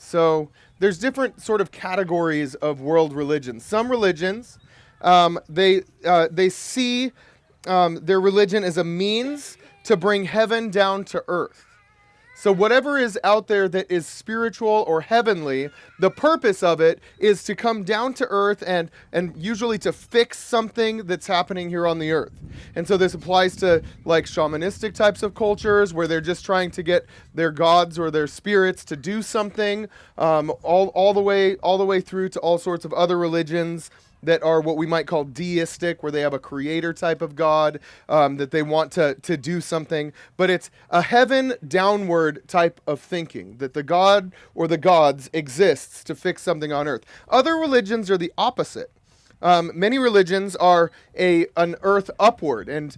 So there's different sort of categories of world religions. Some religions, they see their religion as a means to bring heaven down to earth. So whatever is out there that is spiritual or heavenly, the purpose of it is to come down to earth and usually to fix something that's happening here on the earth. And so this applies to like shamanistic types of cultures where they're just trying to get their gods or their spirits to do something, all the way through to all sorts of other religions that are what we might call deistic, where they have a creator type of God, that they want to do something. But it's a heaven downward type of thinking, that the God or the gods exists to fix something on earth. Other religions are the opposite. Many religions are an earth upward, and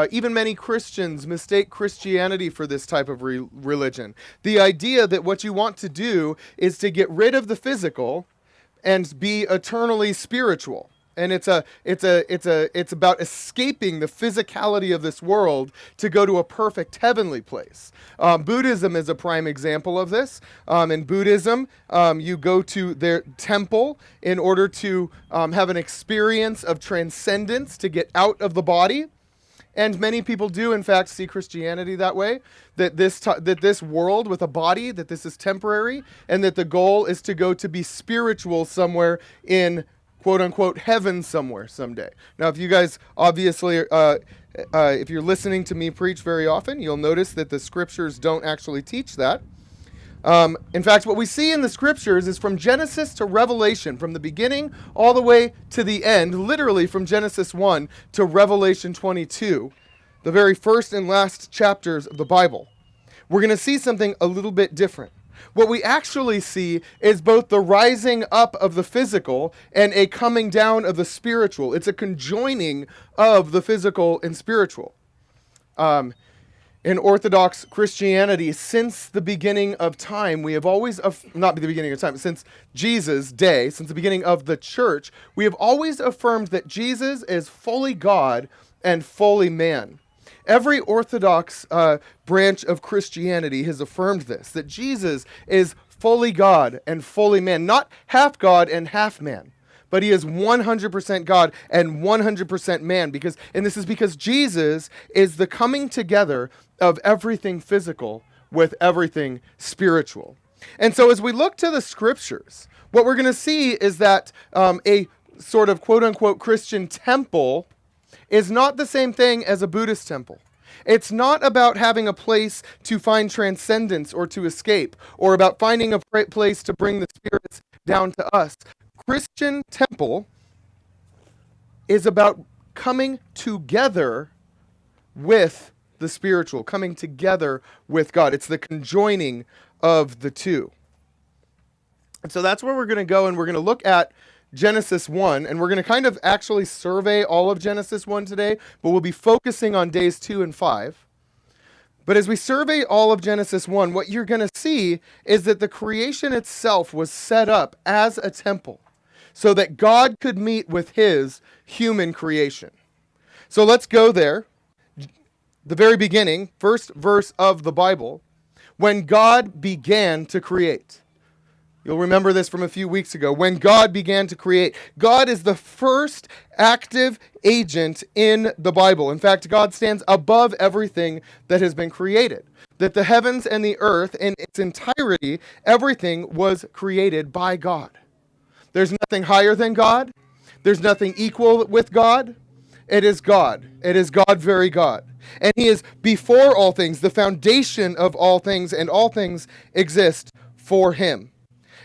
even many Christians mistake Christianity for this type of religion. The idea that what you want to do is to get rid of the physical and be eternally spiritual. And it's about escaping the physicality of this world to go to a perfect heavenly place. Buddhism is a prime example of this. In Buddhism, you go to their temple in order to have an experience of transcendence, to get out of the body. And many people do, in fact, see Christianity that way, that this world with a body, that this is temporary, and that the goal is to go to be spiritual somewhere in quote-unquote heaven somewhere someday. Now, if you guys obviously, if you're listening to me preach very often, you'll notice that the scriptures don't actually teach that. In fact, what we see in the scriptures is from Genesis to Revelation, from the beginning all the way to the end, literally from Genesis 1 to Revelation 22, the very first and last chapters of the Bible. We're going to see something a little bit different. What we actually see is both the rising up of the physical and a coming down of the spiritual. It's a conjoining of the physical and spiritual. In Orthodox Christianity, since the beginning of time, we have always, not the beginning of time, since Jesus' day, since the beginning of the church, we have always affirmed that Jesus is fully God and fully man. Every Orthodox branch of Christianity has affirmed this, that Jesus is fully God and fully man, not half God and half man. But he is 100% God and 100% man, and this is because Jesus is the coming together of everything physical with everything spiritual. And so as we look to the scriptures, what we're going to see is that a sort of quote-unquote Christian temple is not the same thing as a Buddhist temple. It's not about having a place to find transcendence or to escape, or about finding a place to bring the spirits down to us. Christian temple is about coming together with the spiritual, coming together with God. It's the conjoining of the two. And so that's where we're going to go, and we're going to look at Genesis 1, and we're going to kind of actually survey all of Genesis 1 today, but we'll be focusing on days 2 and 5. But as we survey all of Genesis 1, what you're going to see is that the creation itself was set up as a temple so that God could meet with his human creation. So let's go there. The very beginning, first verse of the Bible, when God began to create. You'll remember this from a few weeks ago. When God began to create, God is the first active agent in the Bible. In fact, God stands above everything that has been created. That the heavens and the earth in its entirety, everything was created by God. There's nothing higher than God. There's nothing equal with God. It is God. It is God, very God. And he is before all things, the foundation of all things, and all things exist for him.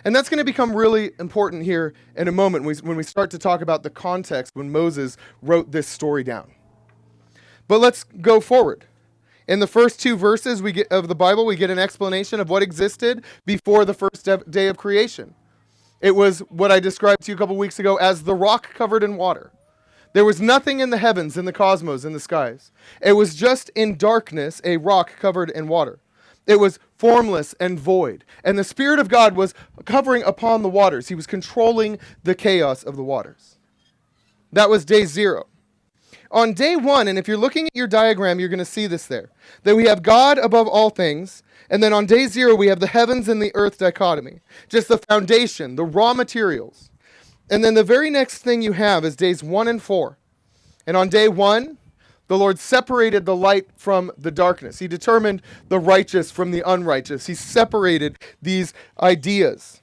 And that's going to become really important here in a moment when we start to talk about the context when Moses wrote this story down. But let's go forward. In the first 2 verses of the Bible, we get an explanation of what existed before the first day of creation. It was what I described to you a couple weeks ago as the rock covered in water. There was nothing in the heavens, in the cosmos, in the skies. It was just in darkness, a rock covered in water. It was formless and void. And the Spirit of God was covering upon the waters. He was controlling the chaos of the waters. That was day 0. On day 1, and if you're looking at your diagram, you're going to see this there, that we have God above all things, And then on day 0, we have the heavens and the earth dichotomy. Just the foundation, the raw materials. And then the very next thing you have is days 1 and 4. And on day 1, the Lord separated the light from the darkness. He determined the righteous from the unrighteous. He separated these ideas.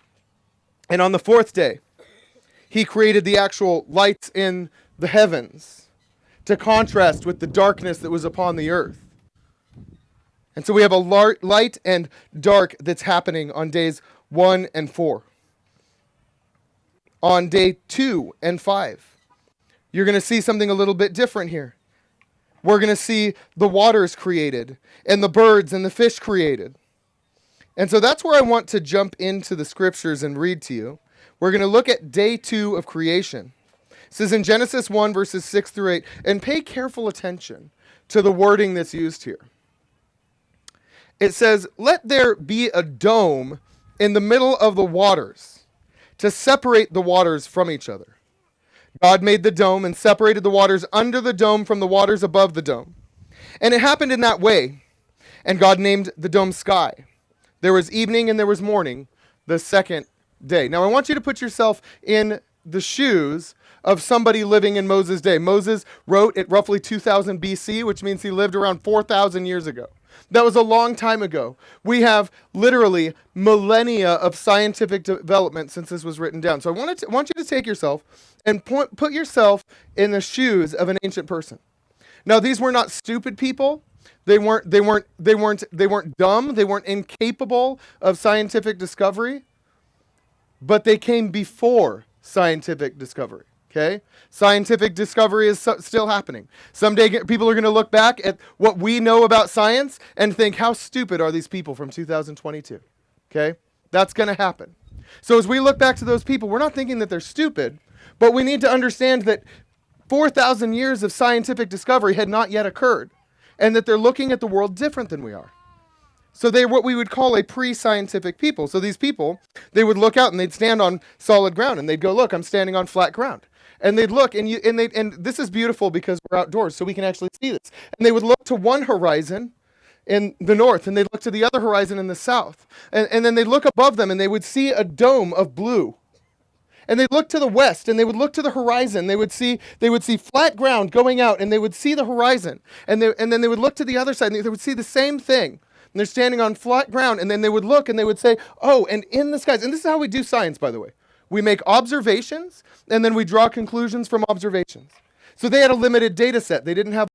And on the 4th day, he created the actual lights in the heavens to contrast with the darkness that was upon the earth. And so we have a light and dark that's happening on days 1 and 4. On day 2 and 5, you're going to see something a little bit different here. We're going to see the waters created and the birds and the fish created. And so that's where I want to jump into the scriptures and read to you. We're going to look at day 2 of creation. It says in Genesis 1, verses 6 through 8, and pay careful attention to the wording that's used here. It says, let there be a dome in the middle of the waters to separate the waters from each other. God made the dome and separated the waters under the dome from the waters above the dome. And it happened in that way. And God named the dome sky. There was evening and there was morning the second day. Now I want you to put yourself in the shoes of somebody living in Moses' day. Moses wrote at roughly 2000 BC, which means he lived around 4,000 years ago. That was a long time ago. We have literally millennia of scientific development since this was written down. So I want you to take yourself and put yourself in the shoes of an ancient person. Now, these were not stupid people. They weren't dumb. They weren't incapable of scientific discovery. But they came before scientific discovery. Okay? Scientific discovery is still happening. Someday people are going to look back at what we know about science and think, how stupid are these people from 2022? Okay? That's going to happen. So as we look back to those people, we're not thinking that they're stupid, but we need to understand that 4,000 years of scientific discovery had not yet occurred, and that they're looking at the world different than we are. So they're what we would call a pre-scientific people. So these people, they would look out and they'd stand on solid ground, and they'd go, look, I'm standing on flat ground. And they'd look, and this is beautiful because we're outdoors, so we can actually see this. And they would look to one horizon in the north, and they'd look to the other horizon in the south. And then they'd look above them, and they would see a dome of blue. And they'd look to the west, and they would look to the horizon. They would see flat ground going out, and they would see the horizon. And then they would look to the other side, and they would see the same thing. And they're standing on flat ground, and then they would look, and they would say, oh, and in the skies. And this is how we do science, by the way. We make observations, and then we draw conclusions from observations. So they had a limited data set. They didn't have